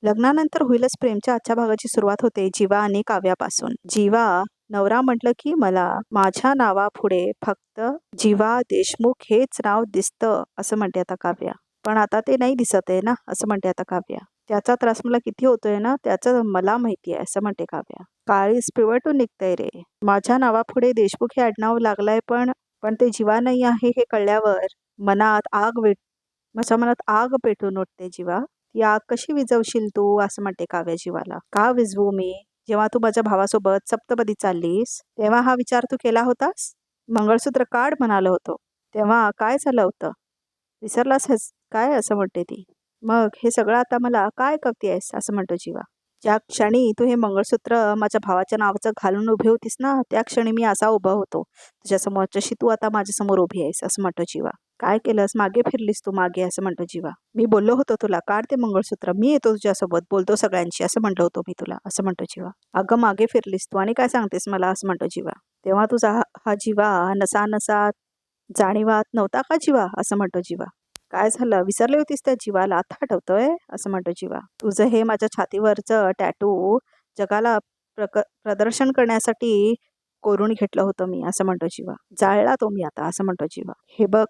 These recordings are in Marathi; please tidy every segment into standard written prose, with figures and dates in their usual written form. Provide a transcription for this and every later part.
लग्नानंतर होईलच प्रेमच्या आजच्या भागाची सुरुवात होते जीवा आणि काव्यापासून. जीवा, नवरा म्हटलं की मला माझ्या नावापुढे फक्त जीवा देशमुख हेच नाव दिसतं असं म्हणते आता काव्या. पण आता ते नाही दिसत आहे ना असं म्हणते आता काव्या. त्याचा त्रास मला किती होतोय ना त्याचं मला माहिती आहे असं म्हणते काव्या. काळीज पिवळटून निघतंय रे. माझ्या नावापुढे देशमुख हे आडनाव लागलंय पण पण ते जीवा नाही आहे हे कळल्यावर मनात माझ्या मनात आग पेटून उठते जीवा. ती आग कशी विझवशील तू असं म्हणते काव्या जीवाला. का विझवू मी? जेव्हा तू माझ्या भावासोबत सप्तपदी चाललीस तेव्हा हा विचार तू केला होतास? मंगळसूत्र काढ म्हणालो होतो तेव्हा काय झालं होतं? विसरलास काय असं म्हणते ती. मग हे सगळं आता मला काय करतेयस असं म्हणतो जीवा. ज्या क्षणी तू हे मंगळसूत्र माझ्या भावाच्या नावाचं घालून उभी होतीस ना त्या क्षणी मी असा उभा होतो तुझ्यासमोर जशी तू आता माझ्यासमोर उभी आहेस असं म्हणतो जीवा. काय केलंस? मागे फिरलीस तू मागे असं म्हणतो जीवा. मी बोललो होतो तुला काढ ते मंगळसूत्र मी येतो तुझ्यासोबत बोलतो सगळ्यांशी असं म्हणलो होतो मी तुला असं म्हणतो जीवा. अगं मागे फिरलीस तू आणि काय सांगतेस मला असं म्हणतो जीवा. तेव्हा तुझा हा जीवा नसा नसा जाणीवात नव्हता का जीवा असं म्हणतो जीवा. काय झालं? विसरली होतीस त्या जीवाला आता आठवतोय असं म्हणतो जीवा. तुझं हे माझ्या छातीवरचं टॅटू जगाला प्रदर्शन करण्यासाठी कोरून घेतलं होतं मी असं म्हणतो जीवा. जाळला तो मी आता असं म्हणतो जीवा. हे बघ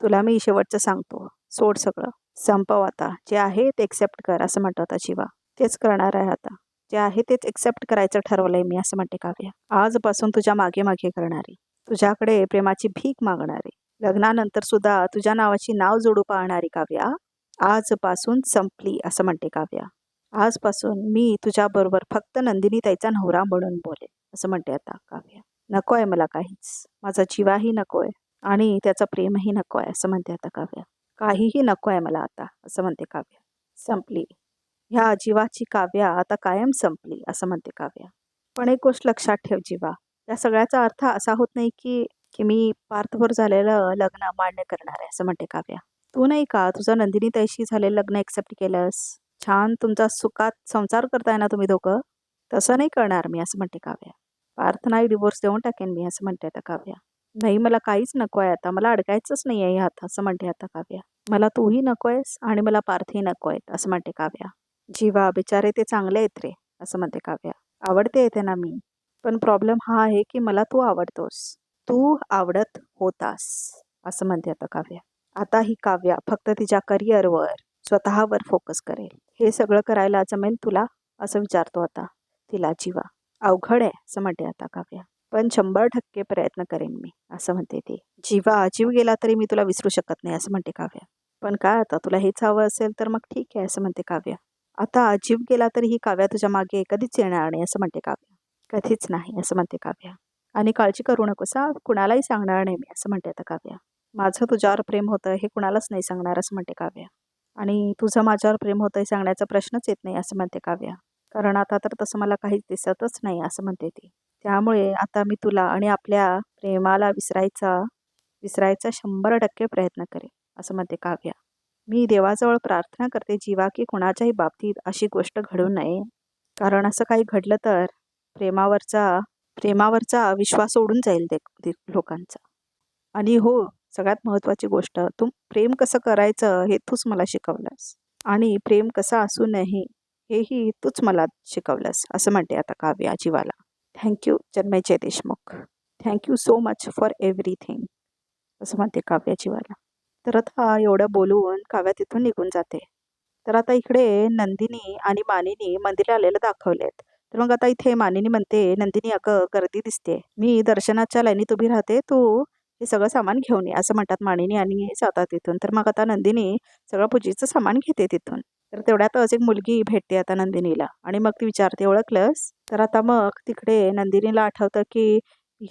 तुला मी शेवटचं सांगतो सोड सगळं संपव आता जे आहे ते एक्सेप्ट कर असं म्हणतो आता जीवा. तेच करणार आहे आता जे आहे तेच एक्सेप्ट करायचं ठरवलंय मी असं म्हणते काव्या. आजपासून तुझ्या मागे मागे करणारी तुझ्याकडे प्रेमाची भीक मागणारी लग्नानंतर सुद्धा तुझ्या नावाची नाव जोडू पाहणारी काव्या आजपासून संपली असं म्हणते काव्या. आजपासून मी तुझ्या बरोबर फक्त नंदिनी ताईचा नवरा म्हणून बोले असं म्हणते आता काव्या. नकोय मला काहीच माझा जीवाही नकोय आणि त्याचं प्रेमही नको आहे असं म्हणते आता काव्या. काहीही नको आहे मला आता असं म्हणते काव्या. संपली ह्या जीवाची काव्या आता कायम संपली असं म्हणते काव्या. पण एक गोष्ट लक्षात ठेव जीवा. या सगळ्याचा अर्थ असा होत नाही की की मी पार्थवर झालेलं लग्न मान्य करणार आहे असं म्हणते काव्या. तू नाही का तुझं नंदिनी ताईशी झालेलं लग्न एक्सेप्ट केलंस? छान तुमचा सुखात संसार करताय ना तुम्ही दोघं. तसं नाही करणार मी असं म्हणते काव्या. पार्थ नाही डिवोर्स देऊन टाकेन मी असं म्हणते आता काव्या. नाही मला काहीच नको आहे आता मला अडकायचंच नाही आहे ह्यात असं म्हणते आता काव्या. मला तूही नको आहेस आणि मला पार्थही नको आहेत असं म्हणते काव्या. जीवा बिचारे ते चांगले आहेत रे असं म्हणते काव्या. आवडते येते ना मी पण प्रॉब्लेम हा आहे की मला तू आवडतोस. तू आवडत होतास असं म्हणते आता काव्या. आता ही काव्या फक्त तिच्या करिअरवर स्वतःवर फोकस करेल. हे सगळं करायला जमेल तुला असं विचारतो आता तिला जीवा. अवघड आहे असं म्हणते आता काव्या. पण 100% प्रयत्न करेन मी असं म्हणते ती. जीवा जीव गेला तरी मी तुला विसरू शकत नाही असं म्हणते काव्या. पण काय आता तुला हेच हवं असेल तर मग ठीक आहे असं म्हणते काव्या. आता जीव गेला तरी ही काव्या तुझ्या मागे कधीच येणार नाही असं म्हणते काव्या. कधीच नाही असं म्हणते काव्या. आणि काळजी करू नकोस हा कुणालाही सांगणार नाही मी असं म्हणते आता काव्या. माझं तुझ्यावर प्रेम होतं हे कुणालाच नाही सांगणार असं म्हणते काव्या. आणि तुझं माझ्यावर प्रेम होतंय सांगण्याचा प्रश्नच येत नाही असं म्हणते काव्या. कारण आता तर तसं मला काहीच दिसतच नाही असं म्हणते ती. त्यामुळे आता मी तुला आणि आपल्या प्रेमाला विसरायचा 100% प्रयत्न करेन असं म्हणते काव्या. मी देवाजवळ प्रार्थना करते जीवा की कुणाच्याही बाबतीत अशी गोष्ट घडू नये. कारण असं काही घडलं तर प्रेमावरचा विश्वास उडून जाईल लोकांचा. आणि हो सगळ्यात महत्त्वाची गोष्ट तू प्रेम कसं करायचं हे तूच मला शिकवलंस आणि प्रेम कसं असू नये हेही तूच मला शिकवलंस असं म्हणते आता काव्या जीवाला. Thank you Janmejay Deshmukh. Thank you so much for everything असं म्हणते काव्या जीवाला. तर आता एवढं बोलून काव्या तिथून निघून जाते. तर आता इकडे नंदिनी आणि मानिनी मंदिराला आलेलं दाखवलेत. तर मग आता इथे मानिनी म्हणते नंदिनी अगं गर्दी दिसते मी दर्शनाच्या लाईनीत उभी राहते तू हे सगळं सामान घेऊन ये असं म्हणतात मानिनी आणि जातात तिथून. तर मग आता नंदिनी सगळं पूजेचं सामान घेते तिथून. तर तेवढ्यातच एक मुलगी भेटते आता नंदिनीला आणि मग ती विचारते ओळखलंस? तर आता मग तिकडे नंदिनीला आठवतं की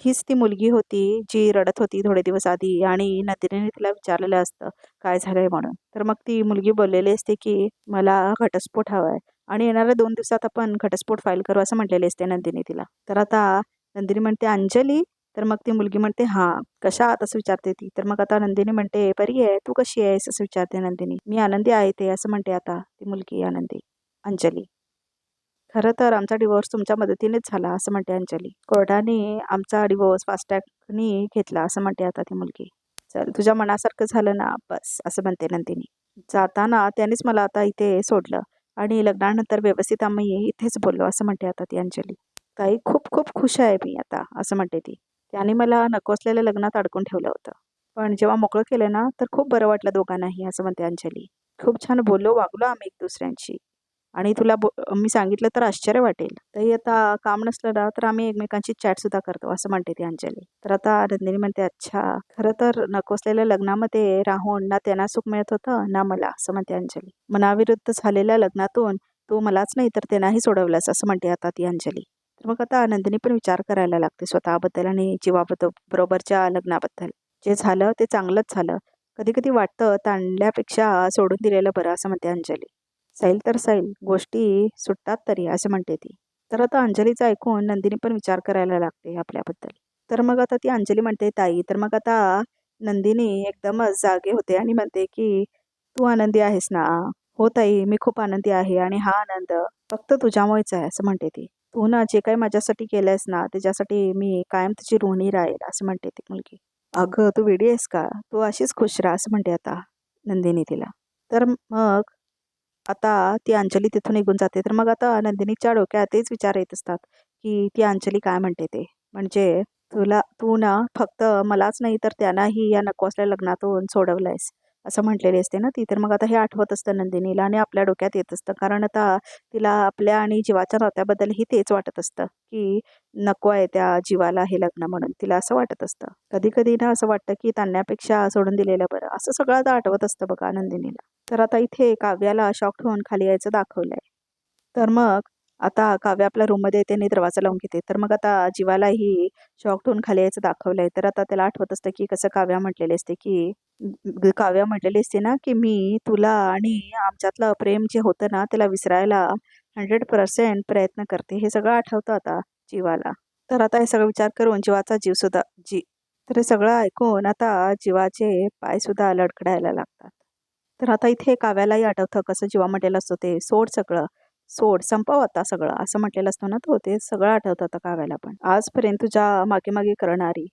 हीच ती मुलगी होती जी रडत होती थोडे दिवस आधी आणि नंदिनीने तिला विचारलेलं असतं काय झालंय म्हणून. तर मग ती मुलगी बोललेली असते की मला घटस्फोट हवाय आणि येणाऱ्या 2 दिवसात आपण घटस्फोट फाईल करू असं म्हटलेले असते नंदिनी तिला. तर आता नंदिनी म्हणते अंजली? तर मग ती मुलगी म्हणते हां कशा आहात असं विचारते ती. तर मग आता नंदिनी म्हणते बरी आहे तू कशी आहेस असं विचारते नंदिनी. मी आनंदी आहे ते असं म्हणते आता ती मुलगी आनंदी. अंजली खरं तर आमचा डिवोर्स तुमच्या मदतीनेच झाला असं म्हणते अंजली. कोर्टाने आमचा डिवोर्स फास्ट ट्रॅकनी घेतला असं म्हणते आता ती मुलगी. चल तुझ्या मनासारखं झालं ना बस असं म्हणते नंदिनी. जाताना त्यानेच मला आता इथे सोडलं आणि लग्नानंतर व्यवस्थित आम्ही इथेच बोललो असं म्हणते आता ती अंजली. ताई खूप खूप खुश आहे मी आता असं म्हणते ती. त्याने मला नको असलेल्या लग्नात अडकून ठेवलं होतं. पण जेव्हा मोकळं केलं ना तर खूप बरं वाटलं दोघांनाही असं म्हणते अंजली. खूप छान बोललो वागलो आम्ही एक दुसऱ्यांशी. आणि तुला मी सांगितलं तर आश्चर्य वाटेल. तरी आता काम नसलं ना तर आम्ही एकमेकांची चॅटसुद्धा करतो असं म्हणते ती अंजली. तर आता नंदिनी म्हणते अच्छा खरं तर नको असलेल्या लग्नामध्ये राहून ना त्यांना सुख मिळत होतं ना मला असं म्हणते अंजली. मनाविरुद्ध झालेल्या लग्नातून तू मलाच नाही तर त्यांनाही सोडवलंस असं म्हणते आता ती अंजली. तर मग आता नंदिनी पण विचार करायला लागते स्वतःबद्दल आणि जीवाबद्दल बरोबरच्या लग्नाबद्दल. जे झालं ते चांगलंच झालं. कधी कधी वाटतं ताणल्यापेक्षा सोडून दिलेलं बरं असं म्हणते अंजली. सैल तर सैल गोष्टी सुटतात तरी असे म्हणते ती. तर आता अंजलीचं ऐकून नंदिनी पण विचार करायला लागते आपल्याबद्दल. तर मग आता ती अंजली म्हणते ताई तर मग आता नंदिनी एकदमच जागे होते आणि म्हणते की तू आनंदी आहेस ना. हो ताई मी खूप आनंदी आहे आणि हा आनंद फक्त तुझ्यामुळेच आहे असं म्हणते ती. तू ना जे काही माझ्यासाठी केलंयस ना त्याच्यासाठी मी कायम तुझी ऋणी राहील असं म्हणते ती मुलगी. अगं तू वेडी आहेस का तू अशीच खुश राहा असं म्हणते आता नंदिनी तिला. तर मग आता ती अंजली तिथून निघून जाते. तर मग आता नंदिनीच्या डोक्यात तेच विचार येत असतात, की ती अंजली काय म्हणते ते. म्हणजे तू ना फक्त मलाच नाही तर त्यांनाही या नको असलेल्या लग्नातून सोडवलंयस, असं म्हटलेली असते ना ती. तर मग आता हे आठवत असतं नंदिनीला आणि आपल्या डोक्यात येत असतं. कारण आता तिला आपल्या आणि जीवाच्या नात्याबद्दलही तेच वाटत असतं, की नको आहे त्या जीवाला हे लग्न म्हणून. तिला असं वाटत असतं. कधी-कधी ना असं वाटतं, की ताणण्यापेक्षा सोडून दिलेलं बरं. असं सगळं आता आठवत असतं बघा नंदिनीला. तर आता इथे काव्याला शॉक होऊन खाली यायचं दाखवलंय. तर मग आता काव्या आपल्या रूममध्ये येते आणि दरवाजा लावून घेते. तर मग आता जीवालाही शॉक होऊन खाली यायचं दाखवलंय. तर आता त्याला आठवत असतं, की कसं काव्या म्हटलेली असते, की काव्या म्हटलेली असते ना, की मी तुला आणि आमच्यातलं प्रेम जे होतं ना, त्याला विसरायला 100% प्रयत्न करते. हे सगळं आठवतं आता जीवाला. तर आता हे सगळं विचार करून जीवाचा जीवसुद्धा तर हे सगळं ऐकून आता जीवाचे पायसुद्धा लडखडायला लागतात. तर आता इथे काव्यालाही आठवतं कसं जीवा म्हटलेलं असतं ते, "सोड सगळं, सोड, संपव आता सगळं." असं म्हटलेलं असतं ना तो, ते सगळं आठवतं आता काव्याला पण. आजपर्यंत तुझ्या मागे-मागे करणारी,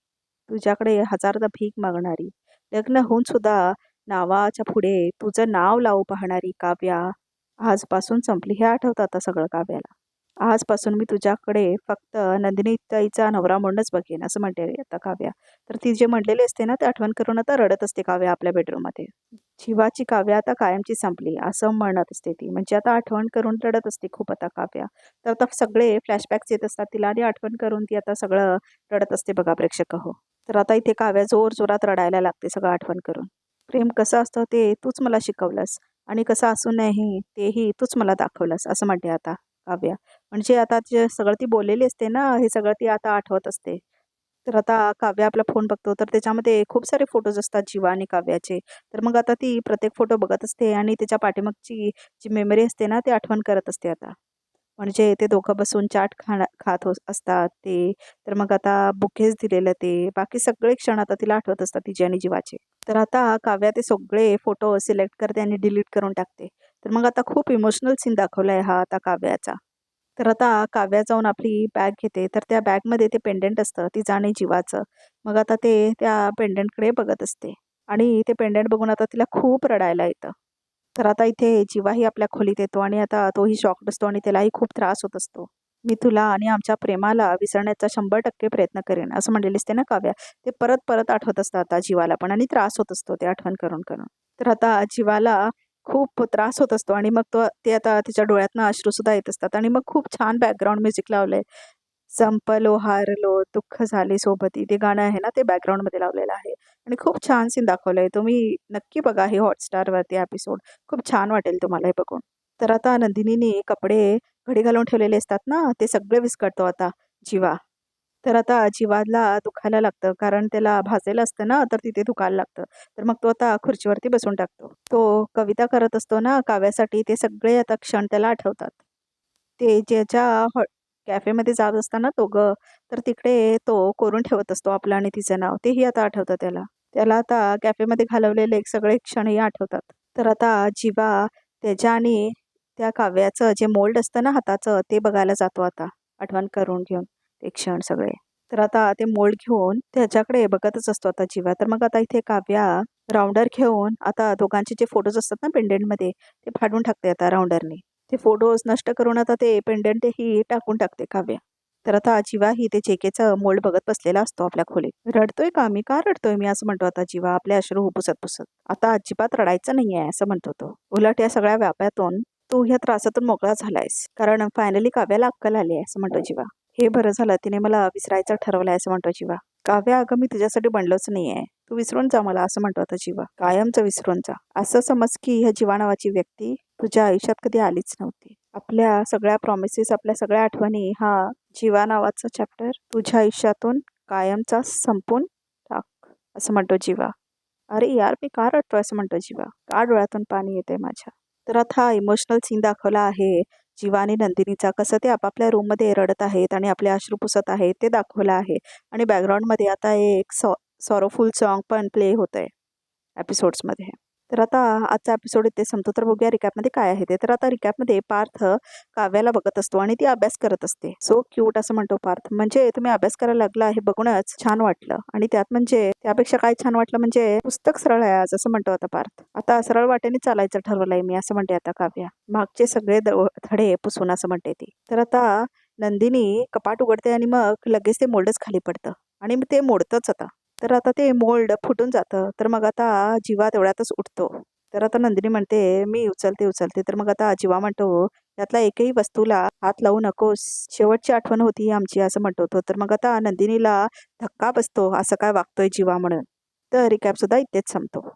तुझ्याकडे हजारदा भीक मागणारी, लग्न होऊन सुद्धा नावाच्या पुढे तुझं नाव लावू पाहणारी काव्या, आजपासून संपली. हे आठवतं आता सगळं काव्याला. आजपासून मी तुझ्याकडे फक्त नंदिनी ताईचा नवरा म्हणूनच बघेन, असं म्हणते आता काव्या. तर ती जे म्हटलेली असते ना, ते आठवण करून आता रडत असते काव्या आपल्या बेडरूममध्ये. जीवाची काव्या आता कायमची संपली असं म्हणत असते ती. म्हणजे आता आठवण करून रडत असते खूप आता काव्या. तर आता सगळे फ्लॅशबॅक्स येत असतात तिला आणि आठवण करून ती आता सगळं रडत असते बघा प्रेक्षक हो. तर आता इथे काव्या जोरात रडायला लागते सगळं आठवण करून. प्रेम कसं असतं ते तूच मला शिकवलंस आणि कसं असू नये तेही तूच मला दाखवलंस असं म्हणते आता काव्या. म्हणजे आता जे सगळं ती बोललेली असते ना, हे सगळं ती आता आठवत असते. तर आता काव्या आपला फोन बघतो तर त्याच्यामध्ये खूप सारे फोटोज असतात जीवा आणि काव्याचे. तर मग आता ती प्रत्येक फोटो बघत असते आणि त्याच्या पाठीमागची जी मेमरी असते ना, ती आठवण करत असते आता. म्हणजे ते दोघं बसून चाट खात असतात ते. तर मग आता बुकेच दिलेलं ते. बाकी सगळे क्षण आता तिला आठवत असतात तिचे आणि जीवाचे. तर आता काव्या ते सगळे फोटो सिलेक्ट करते आणि डिलीट करून टाकते. तर मग आता खूप इमोशनल सीन दाखवलाय हा आता काव्याचा. तर आता काव्या जाऊन आपली बॅग घेते. तर त्या बॅगमध्ये ते पेंडंट असतं तिचं आणि जीवाचं. मग आता ते त्या पेंडंटकडे बघत असते आणि ते पेंडंट बघून आता तिला खूप रडायला येतं. तर आता इथे जीवाही आपल्या खोलीत येतो आणि आता तोही शॉक्ड असतो आणि त्यालाही खूप त्रास होत असतो. "मी तुला आणि आमच्या प्रेमाला विसरण्याचा 100% प्रयत्न करेन," असं म्हणलेली असते ना काव्या. ते परत आठवत असतं आता जीवाला पण आणि त्रास होत असतो ते आठवण करून. तर आता जीवाला खूप त्रास होत असतो आणि मग ते आता तिच्या डोळ्यातनं अश्रूसुद्धा येत असतात आणि मग खूप छान बॅकग्राऊंड म्युझिक लावलंय. संपलो हारलो दुःख झाले सोबती ते गाणं आहे ना, ते बॅकग्राऊंडमध्ये लावलेलं आहे आणि खूप छान सीन दाखवलंय. तुम्ही नक्की बघा हे Hotstarवरती एपिसोड. खूप छान वाटेल तुम्हाला हे बघून. तर आता नंदिनीने कपडे घडी घालून ठेवलेले असतात ना, ते सगळे विस्कटतो आता जीवा. तर आता जीवाला दुखायला लागतं कारण त्याला भाजलेलं असतं ना, तर तिथे दुखायला लागतं. तर मग तो आता खुर्चीवरती बसून टाकतो. तो कविता करत असतो ना काव्यासाठी, ते सगळे आता क्षण त्याला आठवतात. ते ज्याच्या कॅफेमध्ये जात असताना तो तर तिकडे तो कोरून ठेवत असतो आपलं आणि तिचं नाव. तेही आता आठवतं त्याला. त्याला आता कॅफेमध्ये घालवलेले सगळे क्षणही आठवतात. तर आता जीवा त्याच्या आणि त्या काव्याचं जे मोल्ड असतं ना हाताचं, ते बघायला जातो आता, आठवण करून घेऊन ते क्षण सगळे. तर आता ते मोल्ड घेऊन त्याच्याकडे बघतच असतो आता जीवा. तर मग आता इथे काव्या राउंडर घेऊन आता दोघांचे जे फोटोज असतात ना पेंडंटमध्ये, ते फाडून टाकते आता राउंडरने. ते फोटोज नष्ट करून आता ते पेंडंटही टाकून टाकते काव्या. तर आता जीवाही ते जेकेचं मोल्ड बघत बसलेला असतो आपल्या खोलीत. रडतोय का मी? का रडतोय मी? असं म्हणतो आता जीवा आपले अश्रू पुसत पुसत. आता अजिबात रडायचं नाहीये असं म्हणतो तो. उलट या सगळ्या व्यापातून तू ह्या त्रासातून मोकळा झालायस. कारण फायनली काव्याला अक्कल आली आहे असं म्हणतो जीवा. हे बरं झालं तिने मला विसरायचं ठरवलंय असं म्हणतो जीवा. काव्या अगं मी तुझ्यासाठी बनलोच नाहीये. तू विसरून जा मला असं म्हणतो आता जीवा. कायमचं विसरून जा. असं समज की ह्या जीवा नावाची व्यक्ती तुझ्या आयुष्यात कधी आलीच नव्हती. आपल्या सगळ्या प्रॉमिसेस आपल्या सगळ्या आठवणी हा जीवा नावाचा चॅप्टर तुझ्या आयुष्यातून कायमचा संपून टाक असं म्हणतो जीवा. अरे यार मी का रडतोय असं म्हणतो जीवा. का डोळ्यातून पाणी येते माझ्या. तर आता हा इमोशनल सीन दाखवला आहे जीवा आणि नंदिनीचा. कसं ते आपापल्या रूममध्ये रडत आहेत आणि आपले अश्रू पुसत आहेत ते दाखवलं आहे. आणि बॅकग्राऊंडमध्ये आता एक सॉरोफुल सॉन्ग पण प्ले होत आहे एपिसोड्समध्ये. तर आता आजचा एपिसोड इथे संपतो. तर बघूया रिकॅपमध्ये काय आहे ते. तर आता रिकॅपमध्ये पार्थ काव्याला बघत असतो आणि ती अभ्यास करत असते. सो क्यूट असं म्हणतो पार्थ. म्हणजे तुम्ही अभ्यास करायला लागला हे बघूनच छान वाटलं. आणि त्यात म्हणजे त्यापेक्षा काय छान वाटलं म्हणजे पुस्तक सरळ आहे आज असं म्हणतो आता पार्थ. आता सरळ वाटेने चालायचं ठरवलंय मी असं म्हणते आता काव्या. मागचे सगळे धडे पुसून असं म्हणते ती. तर आता नंदिनी कपाट उघडते आणि मग लगेच ते मोल्डच खाली पडतं आणि ते मोडतंच आता. तर आता ते मोल्ड फुटून जातं. तर मग आता जीवा तेवढ्यातच उठतो. तर आता नंदिनी म्हणते मी उचलते. तर मग आता जीवा म्हणतो त्यातला एकही वस्तूला हात लावू नकोस. शेवटची आठवण होती ही आमची असं म्हणतो तो. तर मग आता नंदिनीला धक्का बसतो असं काय वागतोय जीवा म्हणून. तर रिकॅप सुद्धा इथेच संपतो.